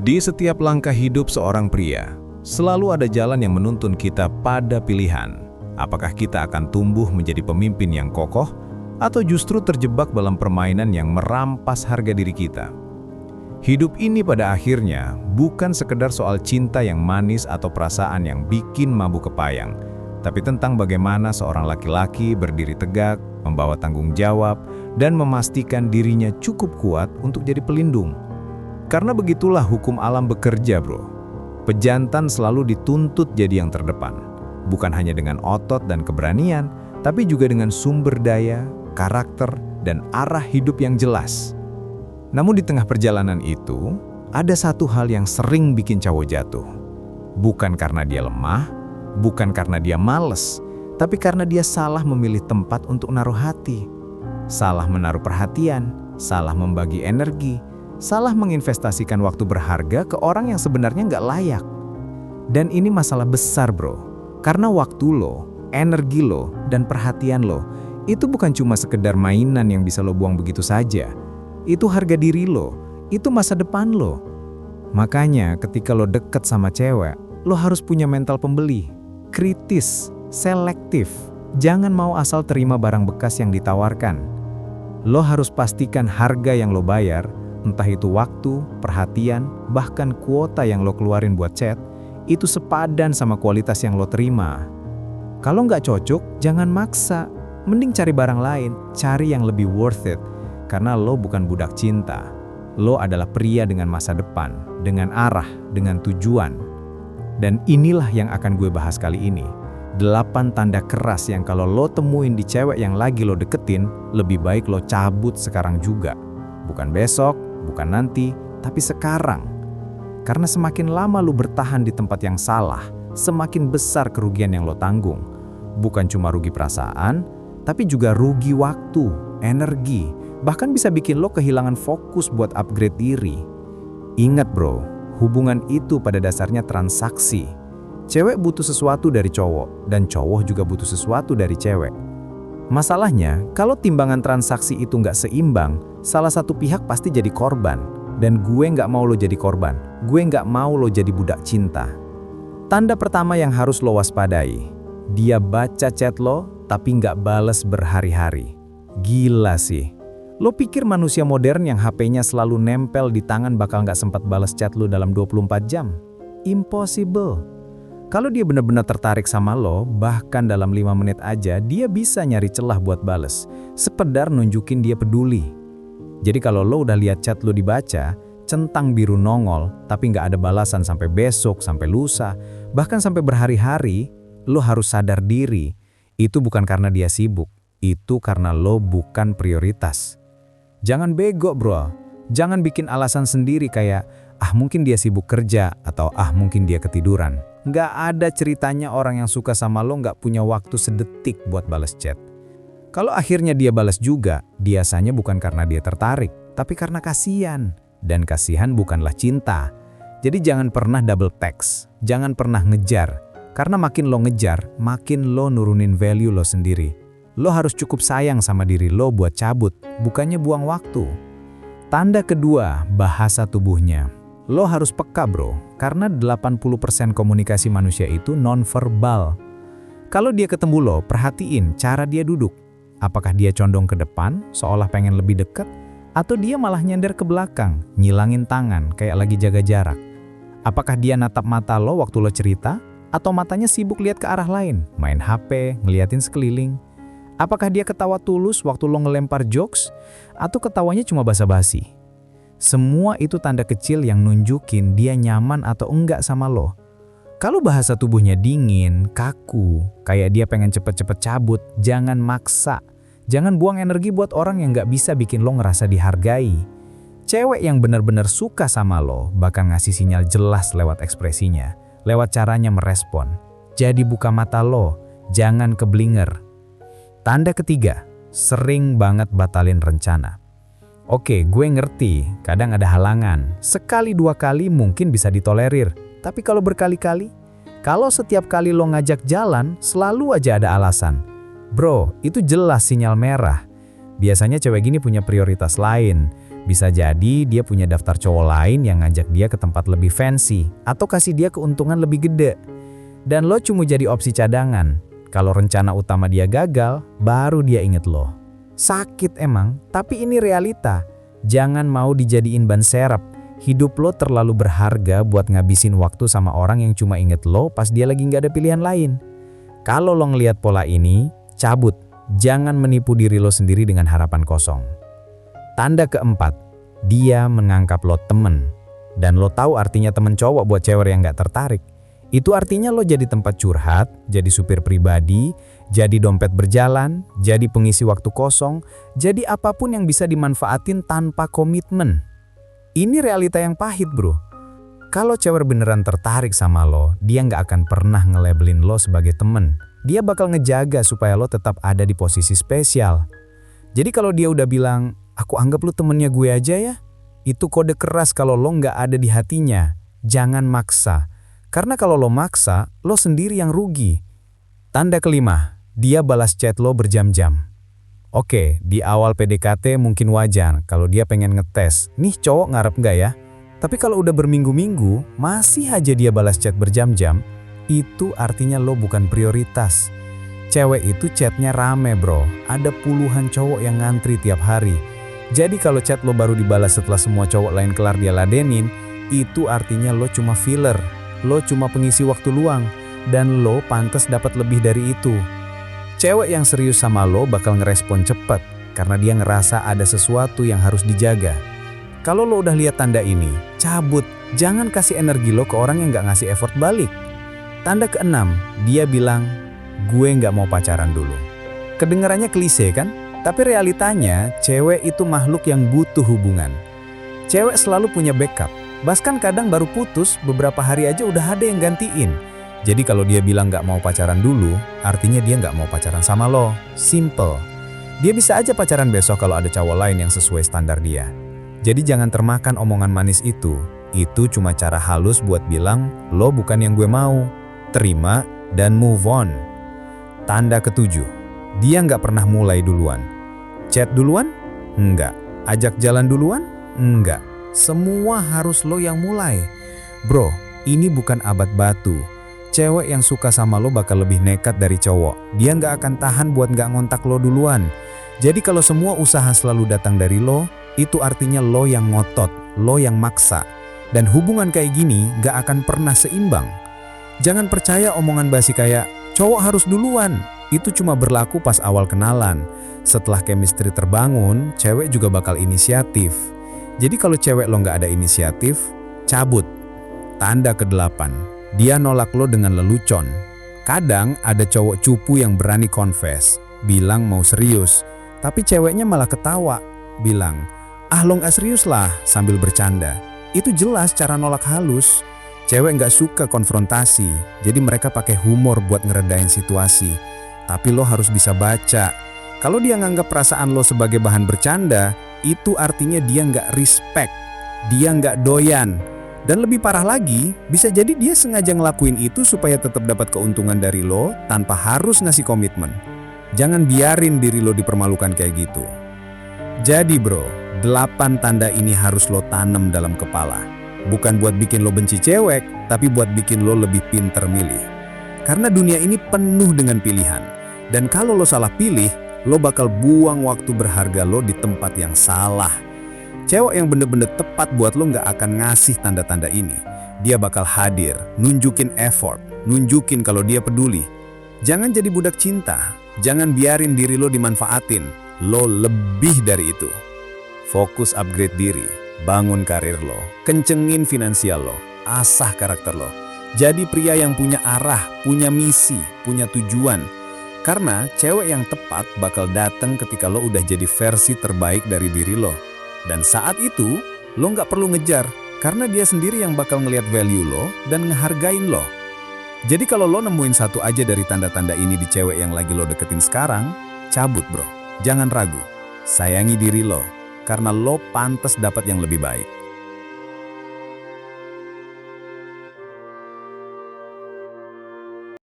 Di setiap langkah hidup seorang pria, selalu ada jalan yang menuntun kita pada pilihan. Apakah kita akan tumbuh menjadi pemimpin yang kokoh, atau justru terjebak dalam permainan yang merampas harga diri kita? Hidup ini pada akhirnya bukan sekedar soal cinta yang manis atau perasaan yang bikin mabuk kepayang, tapi tentang bagaimana seorang laki-laki berdiri tegak, membawa tanggung jawab, dan memastikan dirinya cukup kuat untuk jadi pelindung. Karena begitulah hukum alam bekerja, bro. Pejantan selalu dituntut jadi yang terdepan. Bukan hanya dengan otot dan keberanian, tapi juga dengan sumber daya, karakter, dan arah hidup yang jelas. Namun di tengah perjalanan itu, ada satu hal yang sering bikin cowok jatuh. Bukan karena dia lemah, bukan karena dia males, tapi karena dia salah memilih tempat untuk naruh hati. Salah menaruh perhatian, salah membagi energi, salah menginvestasikan waktu berharga ke orang yang sebenarnya nggak layak. Dan ini masalah besar, bro. Karena waktu lo, energi lo, dan perhatian lo, itu bukan cuma sekedar mainan yang bisa lo buang begitu saja. Itu harga diri lo, itu masa depan lo. Makanya ketika lo deket sama cewek, lo harus punya mental pembeli, kritis, selektif. Jangan mau asal terima barang bekas yang ditawarkan. Lo harus pastikan harga yang lo bayar, entah itu waktu, perhatian, bahkan kuota yang lo keluarin buat chat, itu sepadan sama kualitas yang lo terima. Kalau nggak cocok, jangan maksa. Mending cari barang lain, cari yang lebih worth it. Karena lo bukan budak cinta. Lo adalah pria dengan masa depan, dengan arah, dengan tujuan. Dan inilah yang akan gue bahas kali ini. 8 tanda keras yang kalau lo temuin di cewek yang lagi lo deketin, lebih baik lo cabut sekarang juga. Bukan besok, bukan nanti, tapi sekarang. Karena semakin lama lu bertahan di tempat yang salah, semakin besar kerugian yang lo tanggung. Bukan cuma rugi perasaan, tapi juga rugi waktu, energi, bahkan bisa bikin lo kehilangan fokus buat upgrade diri. Ingat bro, hubungan itu pada dasarnya transaksi. Cewek butuh sesuatu dari cowok, dan cowok juga butuh sesuatu dari cewek. Masalahnya, kalau timbangan transaksi itu nggak seimbang, salah satu pihak pasti jadi korban. Dan gue nggak mau lo jadi korban. Gue nggak mau lo jadi budak cinta. Tanda pertama yang harus lo waspadai. Dia baca chat lo, tapi nggak bales berhari-hari. Gila sih. Lo pikir manusia modern yang HP-nya selalu nempel di tangan bakal nggak sempat bales chat lo dalam 24 jam? Impossible. Kalau dia benar-benar tertarik sama lo, bahkan dalam 5 menit aja, dia bisa nyari celah buat bales. Sekedar nunjukin dia peduli. Jadi kalau lo udah lihat chat lo dibaca, centang biru nongol, tapi nggak ada balasan sampai besok, sampai lusa, bahkan sampai berhari-hari, lo harus sadar diri. Itu bukan karena dia sibuk, itu karena lo bukan prioritas. Jangan bego bro, jangan bikin alasan sendiri kayak, mungkin dia sibuk kerja, atau mungkin dia ketiduran. Nggak ada ceritanya orang yang suka sama lo nggak punya waktu sedetik buat balas chat. Kalau akhirnya dia balas juga, biasanya bukan karena dia tertarik, tapi karena kasihan. Dan kasihan bukanlah cinta. Jadi jangan pernah double text, jangan pernah ngejar. Karena makin lo ngejar, makin lo nurunin value lo sendiri. Lo harus cukup sayang sama diri lo buat cabut, bukannya buang waktu. Tanda kedua, bahasa tubuhnya. Lo harus peka bro, karena 80% komunikasi manusia itu non-verbal. Kalau dia ketemu lo, perhatiin cara dia duduk. Apakah dia condong ke depan, seolah pengen lebih dekat, atau dia malah nyender ke belakang, nyilangin tangan, kayak lagi jaga jarak? Apakah dia natap mata lo waktu lo cerita, atau matanya sibuk lihat ke arah lain, main HP, ngeliatin sekeliling? Apakah dia ketawa tulus waktu lo ngelempar jokes, atau ketawanya cuma basa-basi? Semua itu tanda kecil yang nunjukin dia nyaman atau enggak sama lo. Kalau bahasa tubuhnya dingin, kaku, kayak dia pengen cepet-cepet cabut, jangan maksa. Jangan buang energi buat orang yang gak bisa bikin lo ngerasa dihargai. Cewek yang benar-benar suka sama lo bakal ngasih sinyal jelas lewat ekspresinya, lewat caranya merespon. Jadi buka mata lo, jangan keblinger. Tanda ketiga, sering banget batalin rencana. Oke, gue ngerti, kadang ada halangan. Sekali dua kali mungkin bisa ditolerir. Tapi kalau berkali-kali, kalau setiap kali lo ngajak jalan, selalu aja ada alasan. Bro, itu jelas sinyal merah. Biasanya cewek gini punya prioritas lain. Bisa jadi dia punya daftar cowok lain yang ngajak dia ke tempat lebih fancy atau kasih dia keuntungan lebih gede. Dan lo cuma jadi opsi cadangan. Kalau rencana utama dia gagal, baru dia inget lo. Sakit emang, tapi ini realita. Jangan mau dijadiin ban serep. Hidup lo terlalu berharga buat ngabisin waktu sama orang yang cuma inget lo pas dia lagi nggak ada pilihan lain. Kalau lo ngelihat pola ini, cabut. Jangan menipu diri lo sendiri dengan harapan kosong. Tanda keempat, dia menganggap lo temen. Dan lo tahu artinya temen cowok buat cewek yang gak tertarik. Itu artinya lo jadi tempat curhat, jadi supir pribadi, jadi dompet berjalan, jadi pengisi waktu kosong, jadi apapun yang bisa dimanfaatin tanpa komitmen. Ini realita yang pahit bro. Kalau cewek beneran tertarik sama lo, dia gak akan pernah nge-labelin lo sebagai temen. Dia bakal ngejaga supaya lo tetap ada di posisi spesial. Jadi kalau dia udah bilang, aku anggap lu temennya gue aja ya. Itu kode keras kalau lo nggak ada di hatinya. Jangan maksa. Karena kalau lo maksa, lo sendiri yang rugi. Tanda kelima, dia balas chat lo berjam-jam. Oke, di awal PDKT mungkin wajar kalau dia pengen ngetes. Nih cowok ngarep nggak ya? Tapi kalau udah berminggu-minggu, masih aja dia balas chat berjam-jam, itu artinya lo bukan prioritas. Cewek itu chatnya rame bro. Ada puluhan cowok yang ngantri tiap hari. Jadi kalau chat lo baru dibalas setelah semua cowok lain kelar dia ladenin, itu artinya lo cuma filler, lo cuma pengisi waktu luang, dan lo pantas dapat lebih dari itu. Cewek yang serius sama lo bakal ngerespon cepet, karena dia ngerasa ada sesuatu yang harus dijaga. Kalau lo udah lihat tanda ini, cabut, jangan kasih energi lo ke orang yang gak ngasih effort balik. Tanda keenam, dia bilang, gue gak mau pacaran dulu. Kedengarannya klise kan? Tapi realitanya, cewek itu makhluk yang butuh hubungan. Cewek selalu punya backup. Bahkan kadang baru putus, beberapa hari aja udah ada yang gantiin. Jadi kalau dia bilang gak mau pacaran dulu, artinya dia gak mau pacaran sama lo. Simple. Dia bisa aja pacaran besok kalau ada cowok lain yang sesuai standar dia. Jadi jangan termakan omongan manis itu. Itu cuma cara halus buat bilang, lo bukan yang gue mau. Terima dan move on. Tanda ketujuh. Dia nggak pernah mulai duluan. Chat duluan? Enggak. Ajak jalan duluan? Enggak. Semua harus lo yang mulai. Bro, ini bukan abad batu. Cewek yang suka sama lo bakal lebih nekat dari cowok. Dia nggak akan tahan buat nggak ngontak lo duluan. Jadi kalau semua usaha selalu datang dari lo, itu artinya lo yang ngotot, lo yang maksa. Dan hubungan kayak gini nggak akan pernah seimbang. Jangan percaya omongan basi kayak, cowok harus duluan. Itu cuma berlaku pas awal kenalan. Setelah chemistry terbangun, cewek juga bakal inisiatif. Jadi kalau cewek lo nggak ada inisiatif, cabut. Tanda ke-8, dia nolak lo dengan lelucon. Kadang ada cowok cupu yang berani confess, bilang mau serius. Tapi ceweknya malah ketawa, bilang, ah lo nggak serius lah, sambil bercanda. Itu jelas cara nolak halus. Cewek nggak suka konfrontasi, jadi mereka pakai humor buat ngeredain situasi. Tapi lo harus bisa baca. Kalau dia nganggap perasaan lo sebagai bahan bercanda, itu artinya dia nggak respect, dia nggak doyan. Dan lebih parah lagi, bisa jadi dia sengaja ngelakuin itu supaya tetap dapat keuntungan dari lo tanpa harus ngasih komitmen. Jangan biarin diri lo dipermalukan kayak gitu. Jadi bro, 8 tanda ini harus lo tanam dalam kepala. Bukan buat bikin lo benci cewek, tapi buat bikin lo lebih pinter milih. Karena dunia ini penuh dengan pilihan. Dan kalau lo salah pilih, lo bakal buang waktu berharga lo di tempat yang salah. Cewek yang bener-bener tepat buat lo gak akan ngasih tanda-tanda ini. Dia bakal hadir, nunjukin effort, nunjukin kalau dia peduli. Jangan jadi budak cinta, jangan biarin diri lo dimanfaatin. Lo lebih dari itu. Fokus upgrade diri, bangun karir lo, kencengin finansial lo, asah karakter lo. Jadi pria yang punya arah, punya misi, punya tujuan. Karena cewek yang tepat bakal datang ketika lo udah jadi versi terbaik dari diri lo. Dan saat itu, lo nggak perlu ngejar, karena dia sendiri yang bakal ngelihat value lo dan ngehargain lo. Jadi kalau lo nemuin satu aja dari tanda-tanda ini di cewek yang lagi lo deketin sekarang, cabut bro. Jangan ragu, sayangi diri lo, karena lo pantas dapat yang lebih baik.